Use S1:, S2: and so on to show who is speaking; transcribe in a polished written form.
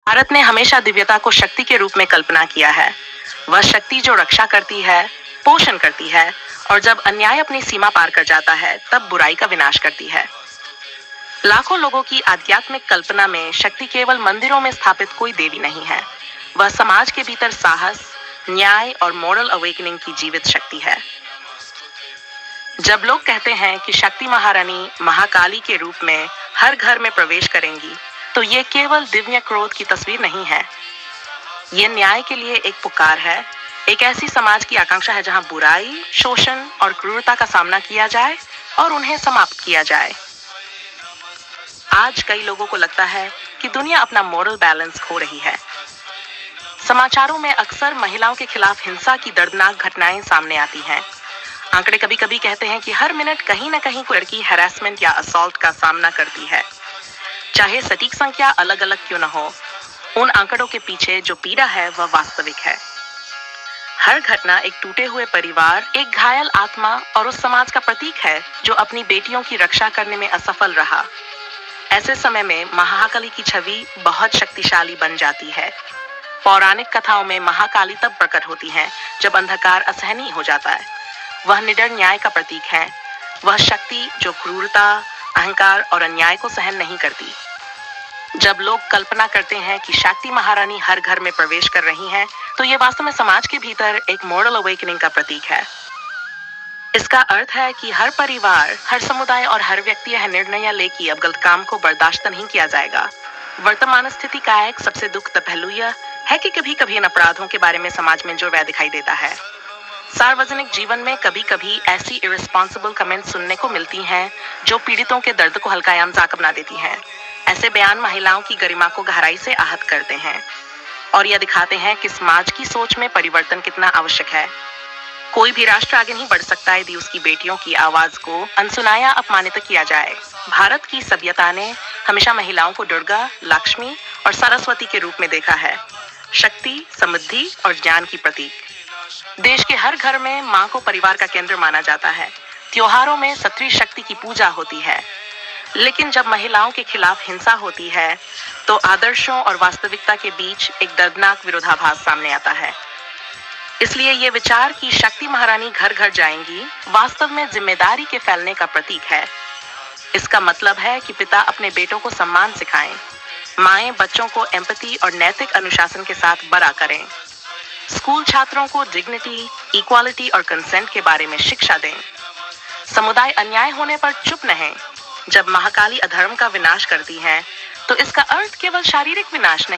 S1: भारत ने हमेशा दिव्यता को शक्ति के रूप में कल्पना किया है। वह शक्ति जो रक्षा करती है, पोषण करती है और जब अन्याय अपनी सीमा पार कर जाता है, तब बुराई का विनाश करती है। लाखों लोगों की आध्यात्मिक कल्पना में शक्ति केवल मंदिरों में स्थापित कोई देवी नहीं है। वह समाज के भीतर साहस, न्याय और मॉरल अवेकनिंग की जीवित शक्ति है। जब लोग कहते हैं कि शक्ति महारानी महाकाली के रूप में हर घर में प्रवेश करेंगी, तो ये केवल दिव्य क्रोध की तस्वीर नहीं है। ये न्याय के लिए एक पुकार है, एक ऐसी समाज की आकांक्षा है जहां बुराई, शोषण और क्रूरता का सामना किया जाए और उन्हें समाप्त किया जाए। आज कई लोगों को लगता है कि दुनिया अपना मॉरल बैलेंस खो रही है। समाचारों में अक्सर महिलाओं के खिलाफ हिंसा की दर्दनाक घटनाएं सामने आती हैं। आंकड़े कभी कभी कहते हैं कि हर मिनट कहीं न कहीं कोई लड़की हैरेसमेंट या असॉल्ट का सामना करती है। चाहे सटीक संख्या अलग अलग क्यों न हो, उन आंकड़ों के पीछे जो पीड़ा है वह वास्तविक है। हर घटना एक टूटे हुए परिवार, एक घायल आत्मा और उस समाज का प्रतीक है जो अपनी बेटियों की रक्षा करने में असफल रहा। ऐसे समय में महाकाली की छवि बहुत शक्तिशाली बन जाती है। पौराणिक कथाओं में महाकाली तब प्रकट होती हैं जब अंधकार असहनीय हो जाता है। वह निडर न्याय का प्रतीक है। वह शक्ति जो क्रूरता, अहंकार और अन्याय को सहन नहीं करती। जब लोग कल्पना करते हैं कि शक्ति महारानी हर घर में प्रवेश कर रही हैं, तो ये वास्तव में समाज के भीतर एक मॉरल अवेकनिंग का प्रतीक है। इसका अर्थ है कि हर परिवार, हर समुदाय और हर व्यक्ति यह निर्णय ले कि अब गलत काम को बर्दाश्त नहीं किया जाएगा। वर्तमान स्थिति का एक सबसे दुखद पहलू यह है कि कभी कभी इन अपराधों के बारे में समाज में जो दिखाई देता है। सार्वजनिक जीवन में कभी कभी ऐसी इररिस्पॉन्सिबल कमेंट सुनने को मिलती हैं जो पीड़ितों के दर्द को हल्का या मजाक बना देती हैं। ऐसे बयान महिलाओं की गरिमा को गहराई से आहत करते हैं और यह दिखाते हैं कि समाज की सोच में परिवर्तन कितना आवश्यक है। कोई भी राष्ट्र आगे नहीं बढ़ सकता यदि उसकी बेटियों की आवाज को अनसुनाया अपमानित किया जाए। भारत की सभ्यता ने हमेशा महिलाओं को दुर्गा, लक्ष्मी और सरस्वती के रूप में देखा है, शक्ति, समृद्धि और ज्ञान की प्रतीक। देश के हर घर में मां को परिवार का केंद्र माना जाता है। त्योहारों में स्त्री शक्ति की पूजा होती है। लेकिन जब महिलाओं के खिलाफ हिंसा होती है, तो आदर्शों और वास्तविकता के बीच एक दर्दनाक विरोधाभास सामने आता है। इसलिए ये विचार कि शक्ति महारानी घर घर जाएंगी, वास्तव में जिम्मेदारी के फैलने का प्रतीक है। इसका मतलब है कि पिता अपने बेटों को सम्मान सिखाएं, माएं बच्चों को एम्पैथी और नैतिक अनुशासन के साथ बड़ा करें, स्कूल छात्रों को डिग्निटी, इक्वालिटी और कंसेंट के बारे में शिक्षा दें। समुदाय अन्याय होने पर चुप रहें। जब महाकाली अधर्म का विनाश करती है, तो इसका अर्थ केवल शारीरिक विनाश नहीं